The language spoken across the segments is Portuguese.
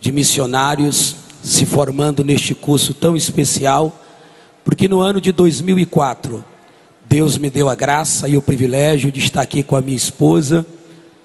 de missionários se formando neste curso tão especial, porque no ano de 2004 Deus me deu a graça e o privilégio de estar aqui com a minha esposa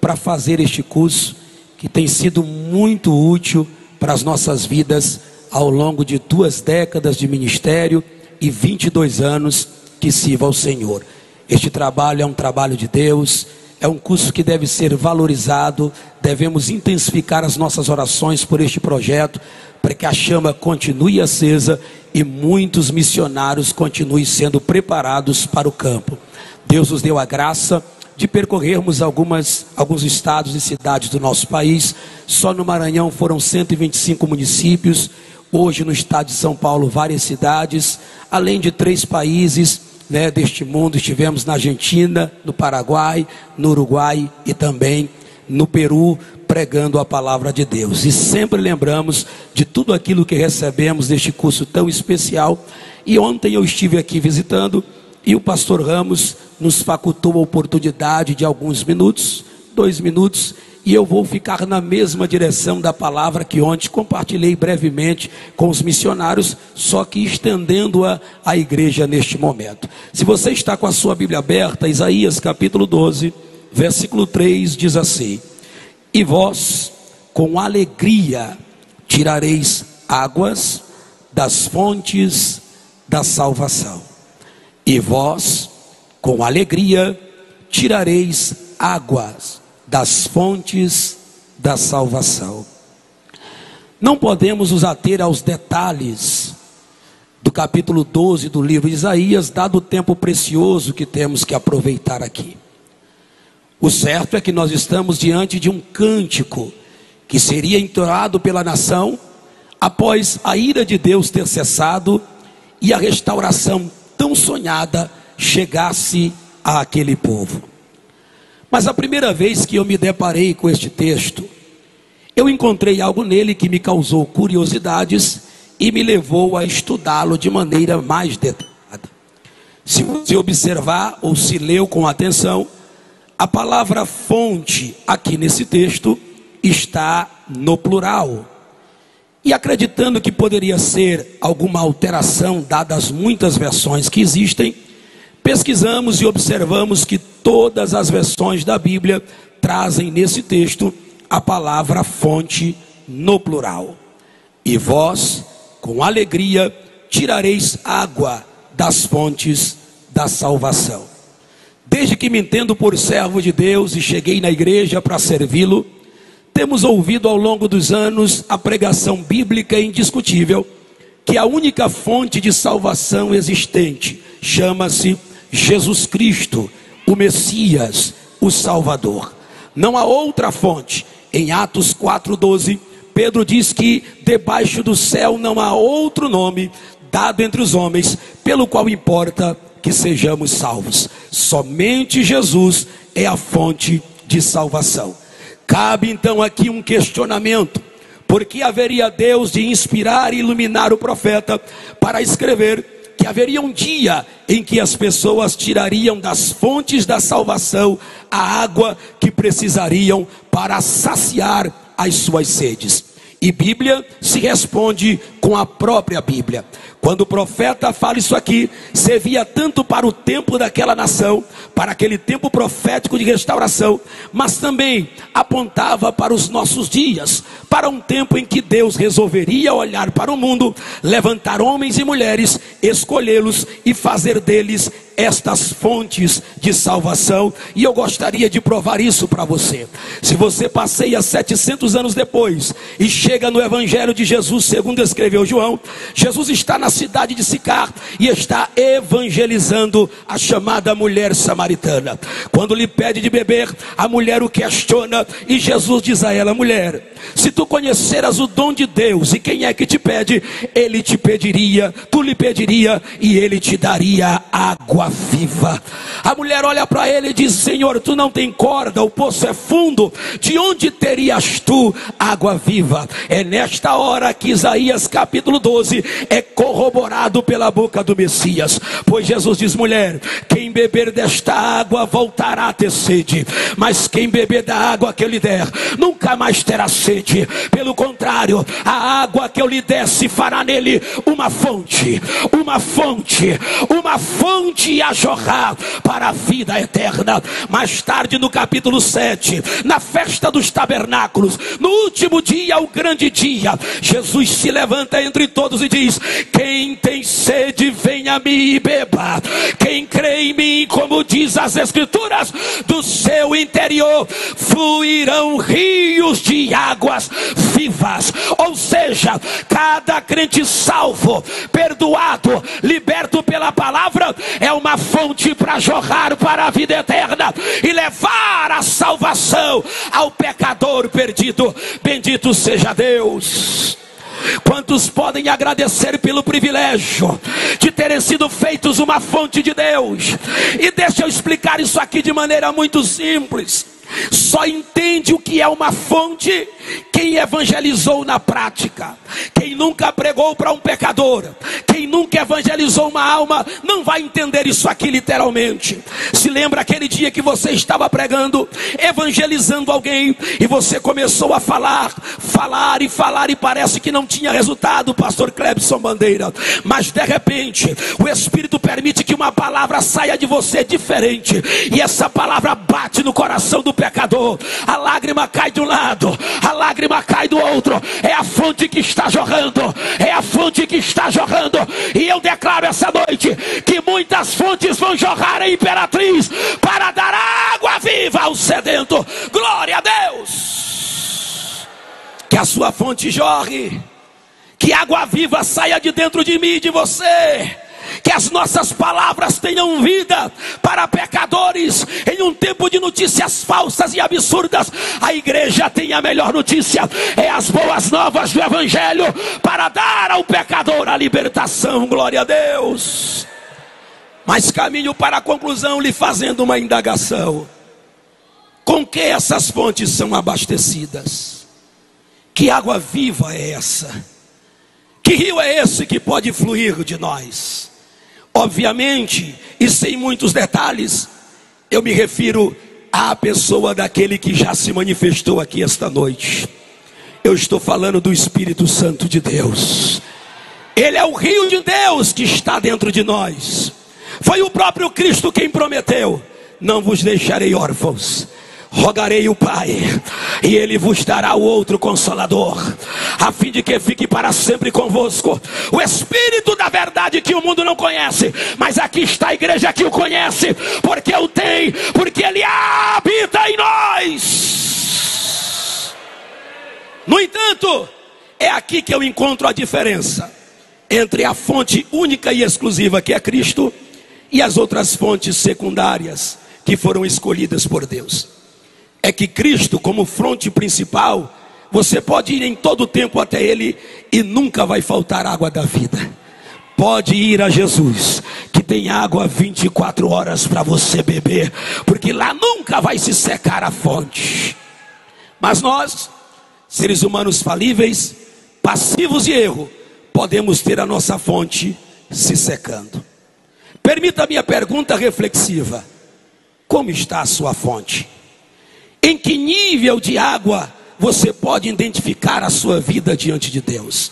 para fazer este curso que tem sido muito útil para as nossas vidas ao longo de 2 décadas de ministério e 22 anos que sirvo ao Senhor. Este trabalho é um trabalho de Deus, é um curso que deve ser valorizado. Devemos intensificar as nossas orações por este projeto, para que a chama continue acesa e muitos missionários continuem sendo preparados para o campo. Deus nos deu a graça de percorrermos alguns estados e cidades do nosso país. Só no Maranhão foram 125 municípios. Hoje no estado de São Paulo, várias cidades, além de 3 países deste mundo. Estivemos na Argentina, no Paraguai, no Uruguai e também no Peru, pregando a palavra de Deus. E sempre lembramos de tudo aquilo que recebemos neste curso tão especial. E ontem eu estive aqui visitando e o pastor Ramos nos facultou a oportunidade de alguns minutos, 2 minutos, e eu vou ficar na mesma direção da palavra que ontem compartilhei brevemente com os missionários, só que estendendo-a à igreja neste momento. Se você está com a sua Bíblia aberta, Isaías capítulo 12, versículo 3 diz assim: e vós com alegria tirareis águas das fontes da salvação. E vós com alegria tirareis águas das fontes da salvação. Não podemos nos ater aos detalhes do capítulo 12 do livro de Isaías, dado o tempo precioso que temos que aproveitar aqui. O certo é que nós estamos diante de um cântico que seria entoado pela nação após a ira de Deus ter cessado e a restauração tão sonhada chegasse àquele povo. Mas a primeira vez que eu me deparei com este texto, eu encontrei algo nele que me causou curiosidades e me levou a estudá-lo de maneira mais detalhada. Se você observar ou se leu com atenção, a palavra fonte aqui nesse texto está no plural. E acreditando que poderia ser alguma alteração, dadas as muitas versões que existem, pesquisamos e observamos que todas as versões da Bíblia trazem nesse texto a palavra fonte no plural. E vós, com alegria, tirareis água das fontes da salvação. Desde que me entendo por servo de Deus e cheguei na igreja para servi-lo, temos ouvido ao longo dos anos a pregação bíblica indiscutível que a única fonte de salvação existente chama-se Jesus Cristo, o Messias, o Salvador. Não há outra fonte. Em Atos 4:12, Pedro diz que debaixo do céu não há outro nome dado entre os homens pelo qual importa que sejamos salvos. Somente Jesus é a fonte de salvação. Cabe então aqui um questionamento: por que haveria Deus de inspirar e iluminar o profeta para escrever que haveria um dia em que as pessoas tirariam das fontes da salvação a água que precisariam para saciar as suas sedes? E Bíblia se responde com a própria Bíblia. Quando o profeta fala isso aqui, servia tanto para o tempo daquela nação, para aquele tempo profético de restauração, mas também apontava para os nossos dias, para um tempo em que Deus resolveria olhar para o mundo, levantar homens e mulheres, escolhê-los e fazer deles estas fontes de salvação. E eu gostaria de provar isso para você. Se você passeia 700 anos depois e chega no Evangelho de Jesus segundo escreveu João, Jesus está na cidade de Sicar e está evangelizando a chamada mulher samaritana. Quando lhe pede de beber, a mulher o questiona e Jesus diz a ela: mulher, se tu conheceras o dom de Deus e quem é que te pede, ele te pediria, tu lhe pediria e ele te daria água viva. A mulher olha para ele e diz: Senhor, tu não tem corda, o poço é fundo, de onde terias tu água viva? É nesta hora que Isaías capítulo 12 é corroborado corroborado pela boca do Messias. Pois Jesus diz: mulher, quem beber desta água voltará a ter sede, mas quem beber da água que eu lhe der, nunca mais terá sede. Pelo contrário, a água que eu lhe der se fará nele uma fonte a jorrar para a vida eterna. Mais tarde, no capítulo 7, na festa dos tabernáculos, no último dia, o grande dia, Jesus se levanta entre todos e diz: quem tem sede, venha a mim e beba. Quem crê em mim, como diz as Escrituras, do seu interior fluirão rios de águas vivas. Ou seja, cada crente salvo, perdoado, liberto pela palavra, é uma fonte para jorrar para a vida eterna e levar a salvação ao pecador perdido. Bendito seja Deus. Quantos podem agradecer pelo privilégio de terem sido feitos uma fonte de Deus? E deixa eu explicar isso aqui de maneira muito simples. Só entende o que é uma fonte quem evangelizou na prática. Quem nunca pregou para um pecador, quem nunca evangelizou uma alma, não vai entender isso aqui literalmente. Se lembra aquele dia que você estava pregando, evangelizando alguém, e você começou a falar e parece que não tinha resultado, pastor Clebson Bandeira. Mas de repente, o Espírito permite que uma palavra saia de você diferente, e essa palavra bate no coração do pecador. A lágrima cai de um lado, a lágrima cai do outro. É a fonte que está jorrando, é a fonte que está jorrando. E eu declaro essa noite que muitas fontes vão jorrar em Imperatriz para dar água viva ao sedento. Glória a Deus. Que a sua fonte jorre, que água viva saia de dentro de mim e de você. Que as nossas palavras tenham vida para pecadores. Em um tempo de notícias falsas e absurdas, a igreja tem a melhor notícia: é as boas novas do Evangelho para dar ao pecador a libertação. Glória a Deus. Mas caminho para a conclusão lhe fazendo uma indagação: com que essas fontes são abastecidas? Que água viva é essa? Que rio é esse que pode fluir de nós? Obviamente, e sem muitos detalhes, eu me refiro à pessoa daquele que já se manifestou aqui esta noite. Eu estou falando do Espírito Santo de Deus. Ele é o rio de Deus que está dentro de nós. Foi o próprio Cristo quem prometeu: não vos deixarei órfãos, rogarei o Pai, e Ele vos dará o outro Consolador, a fim de que fique para sempre convosco o Espírito da verdade, que o mundo não conhece, mas aqui está a igreja que o conhece, porque o tem, porque Ele habita em nós. No entanto, é aqui que eu encontro a diferença entre a fonte única e exclusiva, que é Cristo, e as outras fontes secundárias que foram escolhidas por Deus. É que Cristo, como fonte principal, você pode ir em todo tempo até Ele e nunca vai faltar água da vida. Pode ir a Jesus, que tem água 24 horas para você beber, porque lá nunca vai se secar a fonte. Mas nós, seres humanos falíveis, passivos de erro, podemos ter a nossa fonte se secando. Permita-me a pergunta reflexiva: como está a sua fonte? Em que nível de água você pode identificar a sua vida diante de Deus?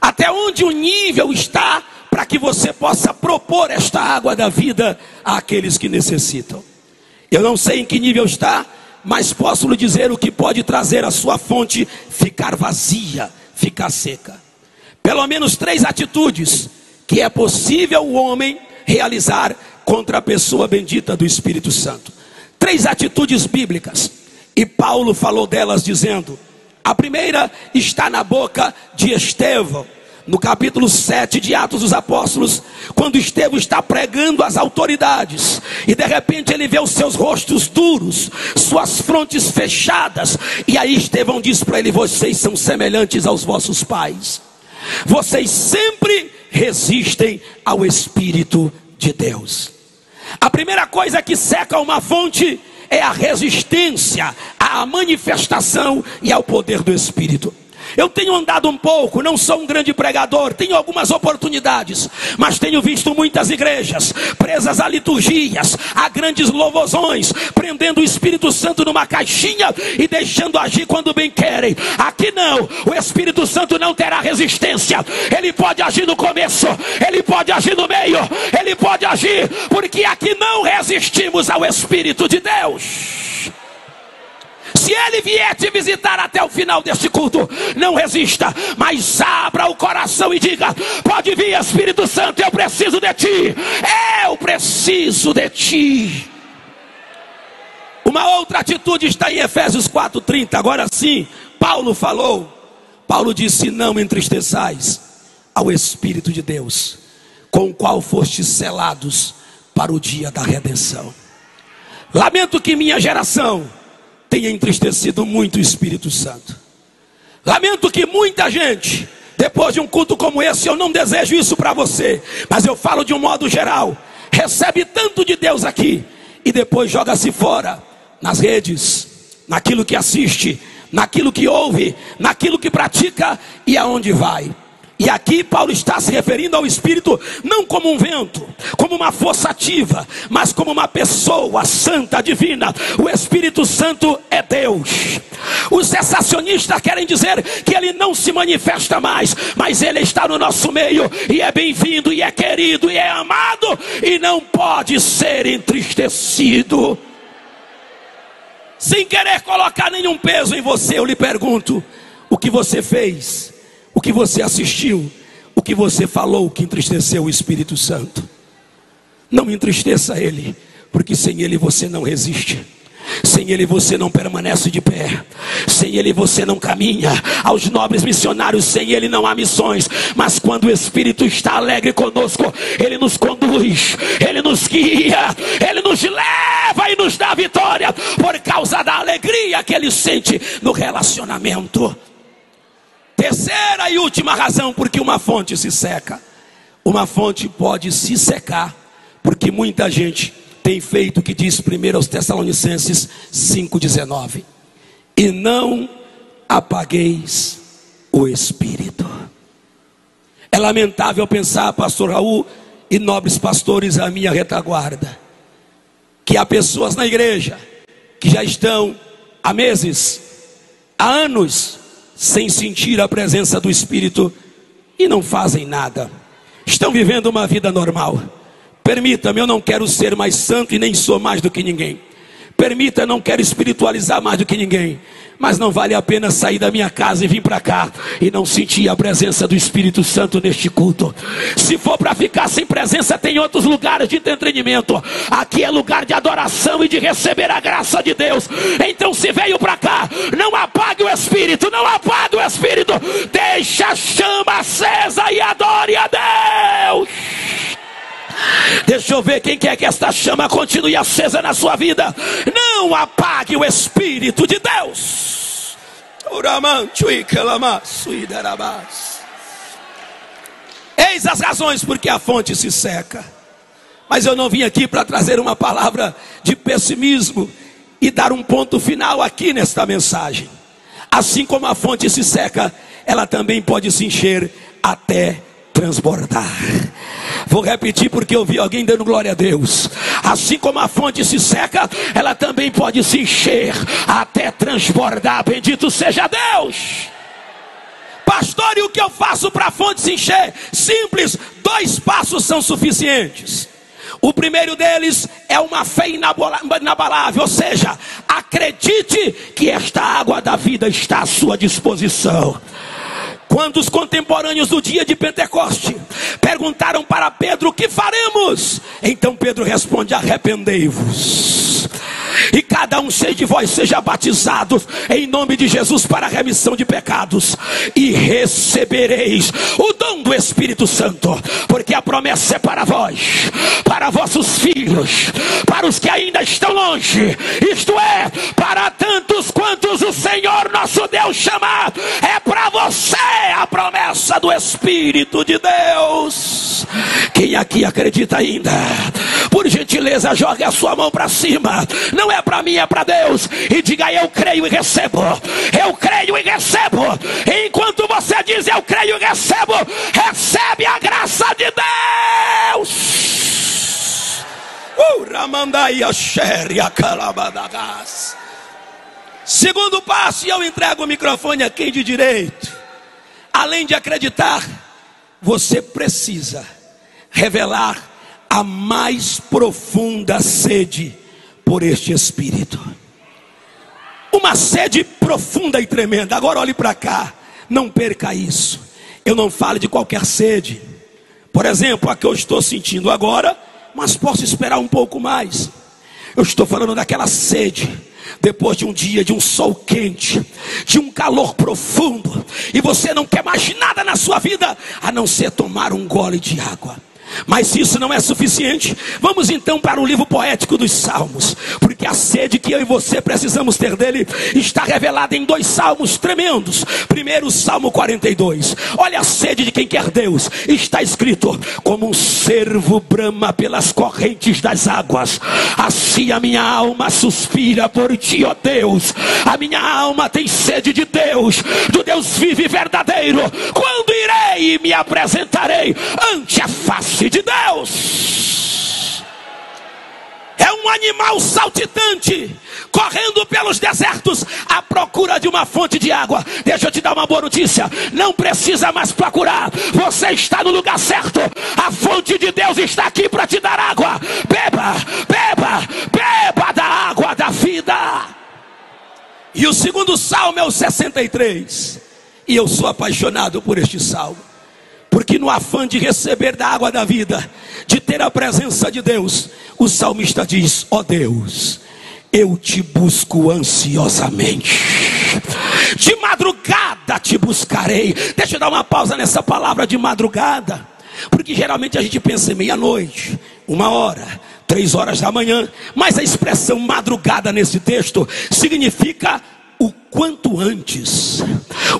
Até onde o nível está para que você possa propor esta água da vida àqueles que necessitam? Eu não sei em que nível está, mas posso lhe dizer o que pode trazer a sua fonte ficar vazia, ficar seca. Pelo menos 3 atitudes que é possível o homem realizar contra a pessoa bendita do Espírito Santo. 3 atitudes bíblicas, e Paulo falou delas dizendo: a primeira está na boca de Estevão, no capítulo 7 de Atos dos Apóstolos, quando Estevão está pregando às autoridades, e de repente ele vê os seus rostos duros, suas frontes fechadas, e aí Estevão diz para ele: vocês são semelhantes aos vossos pais, vocês sempre resistem ao Espírito de Deus. A primeira coisa que seca uma fonte é a resistência à manifestação e ao poder do Espírito. Eu tenho andado um pouco, não sou um grande pregador, tenho algumas oportunidades, mas tenho visto muitas igrejas presas a liturgias, a grandes louvozões, prendendo o Espírito Santo numa caixinha e deixando agir quando bem querem. Aqui não, o Espírito Santo não terá resistência. Ele pode agir no começo, ele pode agir no meio, ele pode agir, porque aqui não resistimos ao Espírito de Deus. Se ele vier te visitar até o final deste culto, não resista, mas abra o coração e diga: pode vir, Espírito Santo, eu preciso de ti, eu preciso de ti. Uma outra atitude está em Efésios 4:30. Agora sim, Paulo disse: não entristeçais ao Espírito de Deus, com o qual fostes selados para o dia da redenção. Lamento que minha geração tenha entristecido muito o Espírito Santo. Lamento que muita gente, depois de um culto como esse, eu não desejo isso para você, mas eu falo de um modo geral, recebe tanto de Deus aqui e depois joga-se fora nas redes, naquilo que assiste, naquilo que ouve, naquilo que pratica e aonde vai. E aqui Paulo está se referindo ao Espírito não como um vento, como uma força ativa, mas como uma pessoa santa, divina. O Espírito Santo é Deus. Os cessacionistas querem dizer que ele não se manifesta mais, mas ele está no nosso meio e é bem-vindo, e é querido, e é amado, e não pode ser entristecido. Sem querer colocar nenhum peso em você, eu lhe pergunto: o que você fez, o que você assistiu, o que você falou que entristeceu o Espírito Santo? Não entristeça ele, porque sem ele você não resiste. Sem ele você não permanece de pé. Sem ele você não caminha. Aos nobres missionários, sem ele não há missões. Mas quando o Espírito está alegre conosco, ele nos conduz, ele nos guia, ele nos leva e nos dá vitória, por causa da alegria que ele sente no relacionamento. Terceira e última razão porque uma fonte se seca. Uma fonte pode se secar porque muita gente tem feito o que diz 1 aos Tessalonicenses 5,19: e não apagueis o Espírito. É lamentável pensar, pastor Raul e nobres pastores à minha retaguarda, que há pessoas na igreja que já estão há meses, há anos, sem sentir a presença do Espírito e não fazem nada. Estão vivendo uma vida normal. Permita-me, eu não quero ser mais santo e nem sou mais do que ninguém. Permita, eu não quero espiritualizar mais do que ninguém. Mas não vale a pena sair da minha casa e vir para cá e não sentir a presença do Espírito Santo neste culto. Se for para ficar sem presença, tem outros lugares de entretenimento. Aqui é lugar de adoração e de receber a graça de Deus. Então, se veio para cá, não apague o Espírito, não apague o Espírito. Deixa a chama acesa e adore a Deus. Deixa eu ver quem quer que esta chama continue acesa na sua vida. Não apague o Espírito de Deus. Eis as razões porque a fonte se seca. Mas eu não vim aqui para trazer uma palavra de pessimismo e dar um ponto final aqui nesta mensagem. Assim como a fonte se seca, ela também pode se encher até transbordar. Vou repetir porque eu vi alguém dando glória a Deus. Assim como a fonte se seca, ela também pode se encher até transbordar. Bendito seja Deus. Pastor, e o que eu faço para a fonte se encher? Simples, 2 passos são suficientes. O primeiro deles é uma fé inabalável, ou seja, acredite que esta água da vida está à sua disposição. Quando os contemporâneos do dia de Pentecoste perguntaram para Pedro: o que faremos? Então Pedro responde: arrependei-vos, e cada um de vós seja batizado em nome de Jesus para a remissão de pecados, e recebereis o dom do Espírito Santo, porque a promessa é para vós, para vossos filhos, para os que ainda estão longe, isto é, para tantos quantos o Senhor nosso Deus chamar. É para você a promessa do Espírito de Deus. Quem aqui acredita ainda? Por gentileza, jogue a sua mão para cima. Não é para mim, é para Deus. E diga: eu creio e recebo. Eu creio e recebo. Enquanto creio e recebo. Recebe a graça de Deus. Segundo passo, e eu entrego o microfone a quem de direito. Além de acreditar, você precisa revelar a mais profunda sede por este Espírito. Uma sede profunda e tremenda. Agora olhe para cá, não perca isso. Eu não falo de qualquer sede. Por exemplo, a que eu estou sentindo agora, mas posso esperar um pouco mais. Eu estou falando daquela sede depois de um dia de um sol quente, de um calor profundo, e você não quer mais nada na sua vida a não ser tomar um gole de água. Mas isso não é suficiente. Vamos então para o livro poético dos Salmos, porque a sede que eu e você precisamos ter dele está revelada em 2 salmos tremendos. Primeiro, o Salmo 42. Olha a sede de quem quer Deus. Está escrito: como um cervo brama pelas correntes das águas, assim a minha alma suspira por ti, ó Deus. A minha alma tem sede de Deus, do Deus vivo e verdadeiro. Quando irei e me apresentarei ante a face de Deus? É um animal saltitante, correndo pelos desertos à procura de uma fonte de água. Deixa eu te dar uma boa notícia: não precisa mais procurar, você está no lugar certo. A fonte de Deus está aqui para te dar água. Beba, beba, beba da água da vida. E o segundo salmo é o 63. E eu sou apaixonado por este salmo, porque no afã de receber da água da vida, de ter a presença de Deus, o salmista diz: ó Deus, eu te busco ansiosamente, de madrugada te buscarei. Deixa eu dar uma pausa nessa palavra de madrugada, porque geralmente a gente pensa em meia-noite, 1 hora, 3 horas da manhã. Mas a expressão madrugada nesse texto significa o quanto antes,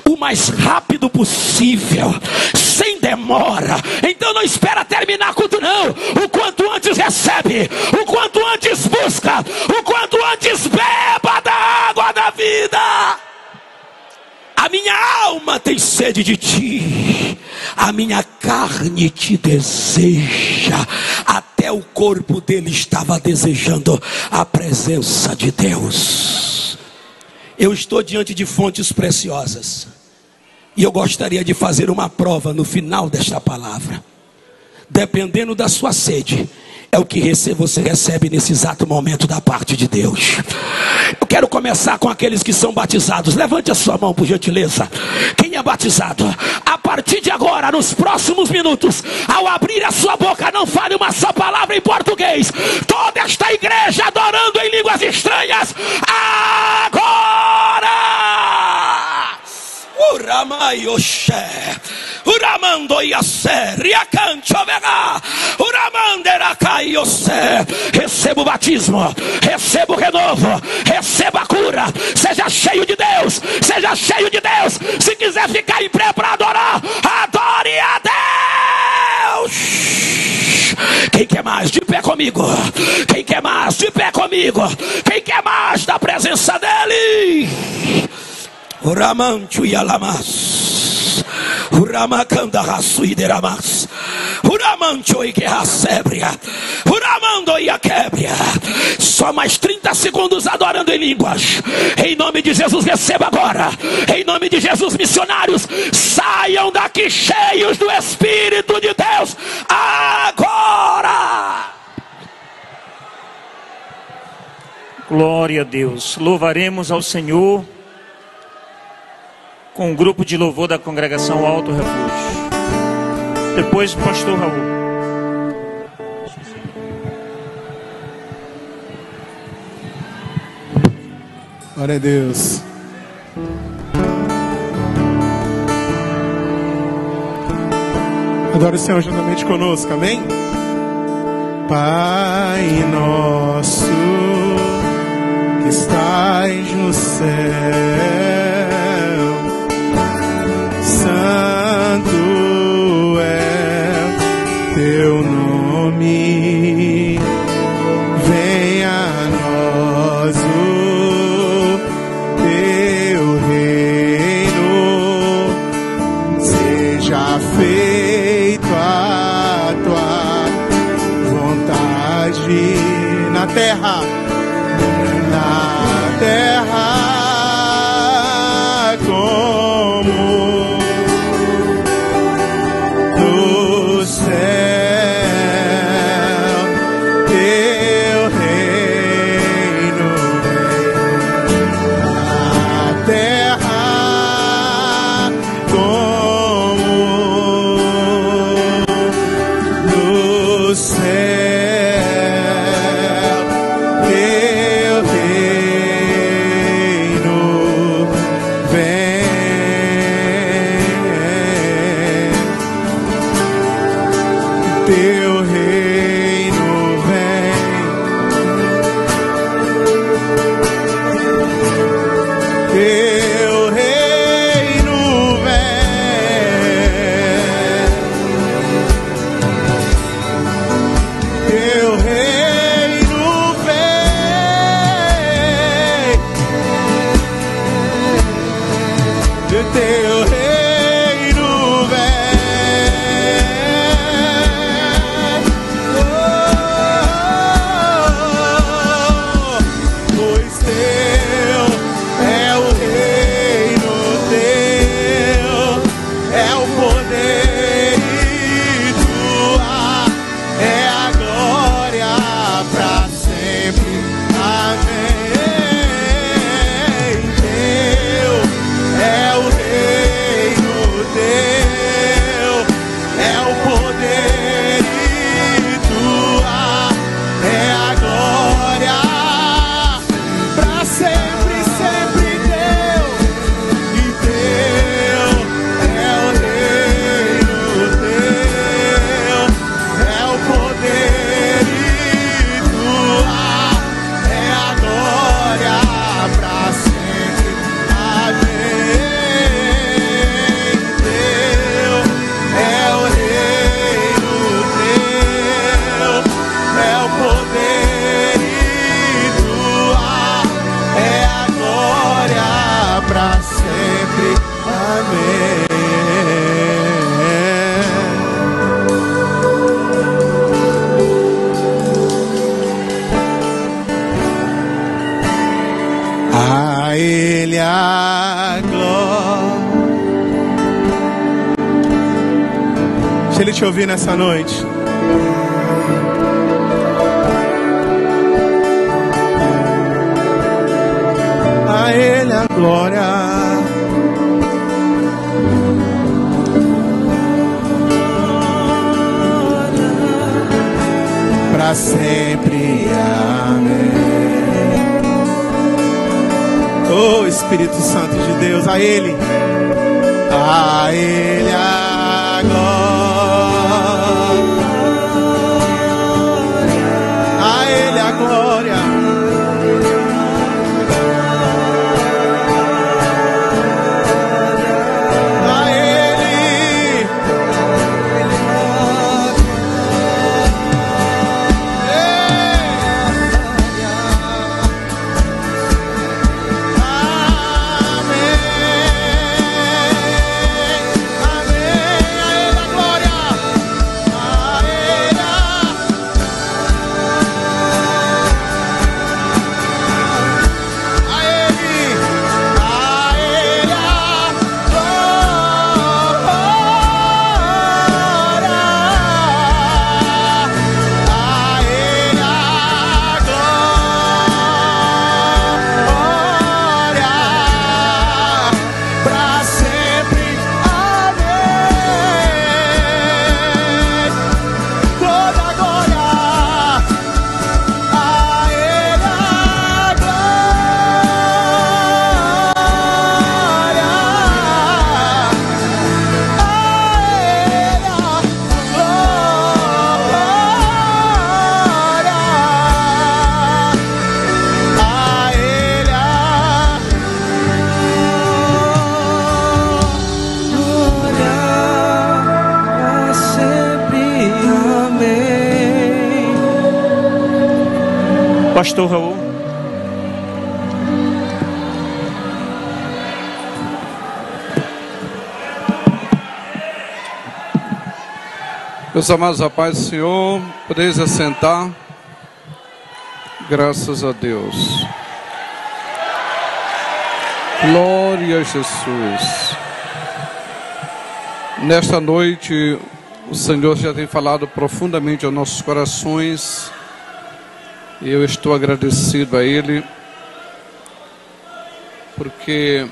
o mais rápido possível, sem demora. Então não espera terminar culto não. O quanto antes recebe, o quanto antes busca, o quanto antes beba da água da vida. A minha alma tem sede de ti, a minha carne te deseja. Até o corpo dele estava desejando a presença de Deus. Eu estou diante de fontes preciosas, e eu gostaria de fazer uma prova no final desta palavra. Dependendo da sua sede, é o que você recebe nesse exato momento da parte de Deus. Eu quero começar com aqueles que são batizados. Levante a sua mão, por gentileza. Quem é batizado? A partir de agora, nos próximos minutos, ao abrir a sua boca, não fale uma só palavra em português. Toda esta igreja adorando em línguas estranhas. Agora! Uramai Oxé, Uramando Iacé, Riacanchovega, Uramanderakai Oxé. Receba o batismo, receba o renovo, receba a cura. Seja cheio de Deus, seja cheio de Deus. Se quiser ficar em pé para adorar, adore a Deus. Quem quer mais? De pé comigo. Quem quer mais? De pé comigo. Quem quer mais da presença dele? Uramanchu yalamas, Uramakanda rasuideramas, Uramancho iquerracebria, Uramando iaquebria. Só mais 30 segundos adorando em línguas. Em nome de Jesus, receba agora. Em nome de Jesus, missionários, saiam daqui cheios do Espírito de Deus agora. Glória a Deus. Louvaremos ao Senhor com o grupo de louvor da congregação Alto Refúgio. Depois o pastor Raul. Glória a Deus. Adore o Senhor juntamente conosco, amém? Pai nosso que estais no céu, santo é teu nome, venha a nós o teu reino, seja Deixa Ele te ouvir nessa noite. A Ele a glória. Para sempre, amém. Oh Espírito Santo de Deus, a Ele a glória, a Ele a glória. Pastor Raul. Meus amados, a paz do Senhor, podeis assentar. Graças a Deus. Glória a Jesus. Nesta noite, o Senhor já tem falado profundamente aos nossos corações. E eu estou agradecido a Ele, porque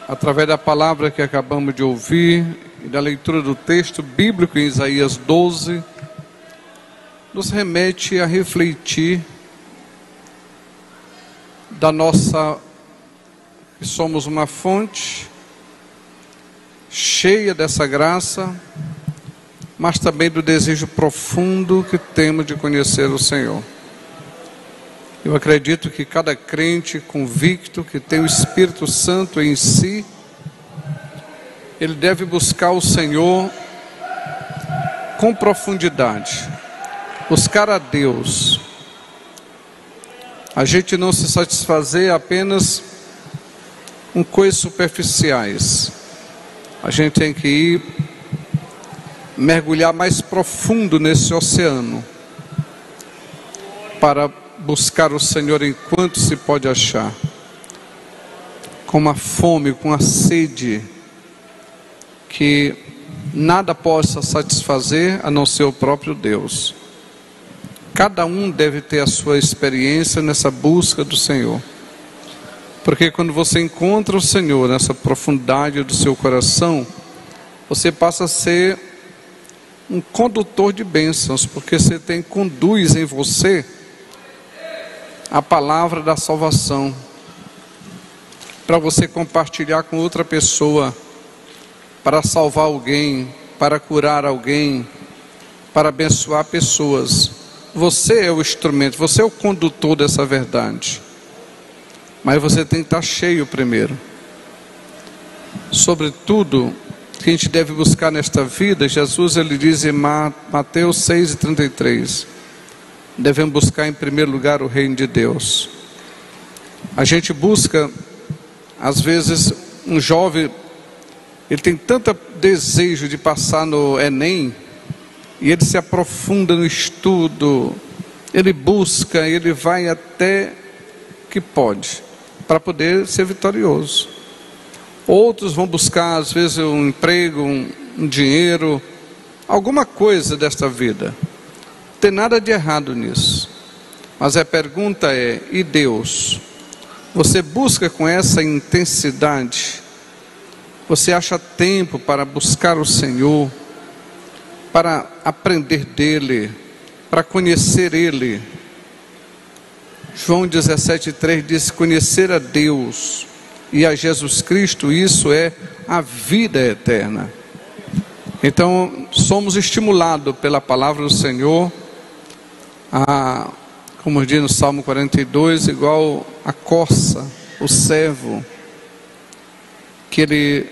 através da palavra que acabamos de ouvir e da leitura do texto bíblico em Isaías 12, nos remete a refletir da nossa, que somos uma fonte cheia dessa graça, mas também do desejo profundo que temos de conhecer o Senhor. Eu acredito que cada crente convicto que tem o Espírito Santo em si, ele deve buscar o Senhor com profundidade, buscar a Deus. A gente não se satisfazer apenas com coisas superficiais. A gente tem que ir mergulhar mais profundo nesse oceano para buscar o Senhor enquanto se pode achar, com uma fome, com uma sede que nada possa satisfazer a não ser o próprio Deus. Cada um deve ter a sua experiência nessa busca do Senhor, porque quando você encontra o Senhor nessa profundidade do seu coração, você passa a ser um condutor de bênçãos, porque você conduz em você a palavra da salvação, para você compartilhar com outra pessoa, para salvar alguém, para curar alguém, para abençoar pessoas. Você é o instrumento, você é o condutor dessa verdade, mas você tem que estar cheio primeiro. Sobretudo, que a gente deve buscar nesta vida, Jesus ele diz em Mateus 6:33, devemos buscar em primeiro lugar o reino de Deus. A gente busca, às vezes, um jovem, ele tem tanto desejo de passar no Enem, e ele se aprofunda no estudo, ele busca, ele vai até que pode, para poder ser vitorioso. Outros vão buscar, às vezes, um emprego, um dinheiro, alguma coisa desta vida. Não tem nada de errado nisso. Mas a pergunta é: e Deus? Você busca com essa intensidade? Você acha tempo para buscar o Senhor, para aprender dEle, para conhecer Ele? João 17,3 diz: conhecer a Deus e a Jesus Cristo, isso é a vida eterna. Então, somos estimulados pela palavra do Senhor a, como diz no Salmo 42, igual a corça, o servo, que ele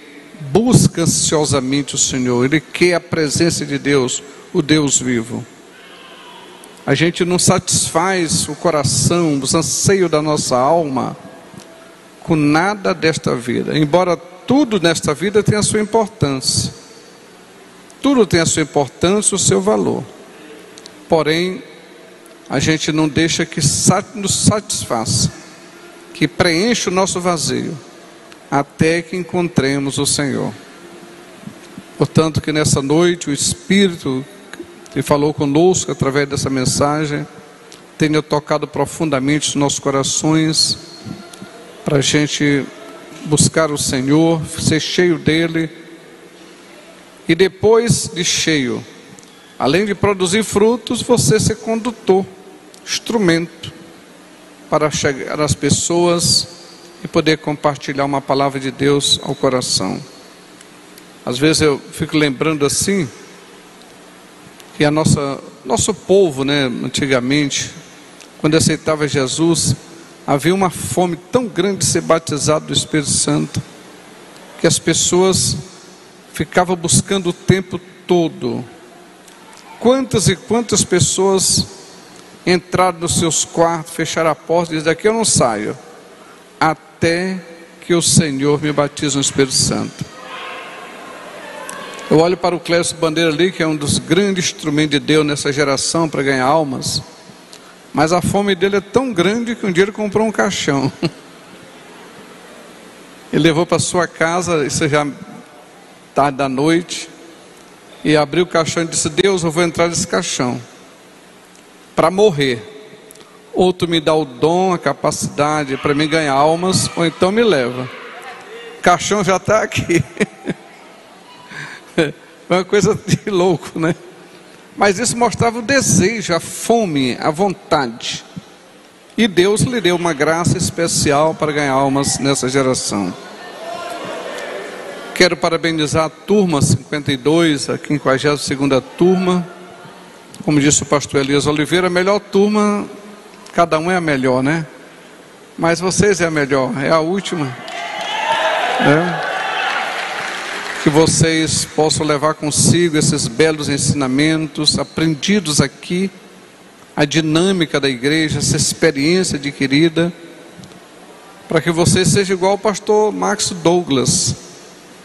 busca ansiosamente o Senhor, ele quer a presença de Deus, o Deus vivo. A gente não satisfaz o coração, os anseios da nossa alma com nada desta vida, embora tudo nesta vida tenha a sua importância. Tudo tem a sua importância, o seu valor. Porém, a gente não deixa que nos satisfaça, que preencha o nosso vazio, até que encontremos o Senhor. Portanto, que nessa noite o Espírito que falou conosco através dessa mensagem tenha tocado profundamente os nossos corações, para a gente buscar o Senhor, ser cheio dEle, e depois de cheio, além de produzir frutos, você ser condutor, instrumento para chegar às pessoas e poder compartilhar uma palavra de Deus ao coração. Às vezes eu fico lembrando assim, que nosso povo, né, antigamente, quando aceitava Jesus, havia uma fome tão grande de ser batizado do Espírito Santo, que as pessoas ficavam buscando o tempo todo. Quantas e quantas pessoas entraram nos seus quartos, fecharam a porta e dizem: daqui eu não saio, até que o Senhor me batize no Espírito Santo. Eu olho para o Clécio Bandeira ali, que é um dos grandes instrumentos de Deus nessa geração para ganhar almas, mas a fome dele é tão grande que um dia ele comprou um caixão. Ele levou para sua casa, isso já tarde da noite, e abriu o caixão e disse: Deus, eu vou entrar nesse caixão para morrer, ou tu me dá o dom, a capacidade para mim ganhar almas, ou então me leva. O caixão já está aqui. É uma coisa de louco, né? Mas isso mostrava o desejo, a fome, a vontade. E Deus lhe deu uma graça especial para ganhar almas nessa geração. Quero parabenizar a turma 52, a 52ª turma. Como disse o pastor Elias Oliveira, a melhor turma, cada um é a melhor, né? Mas vocês é a melhor, é a última, né? Que vocês possam levar consigo esses belos ensinamentos aprendidos aqui, a dinâmica da igreja, essa experiência adquirida, para que você seja igual ao pastor Max Douglas.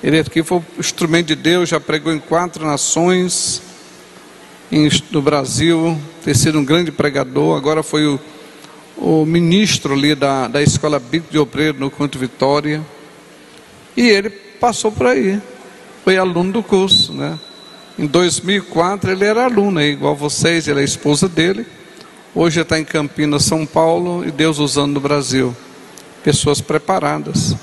Ele aqui foi instrumento de Deus, já pregou em 4 nações no Brasil, tem sido um grande pregador. Agora foi o ministro ali da Escola Bíblica de Obreiro no Conto Vitória, e ele passou por aí, foi aluno do curso, né? Em 2004 ele era aluno, igual vocês, ele é a esposa dele. Hoje está em Campinas, São Paulo, e Deus usando no Brasil pessoas preparadas.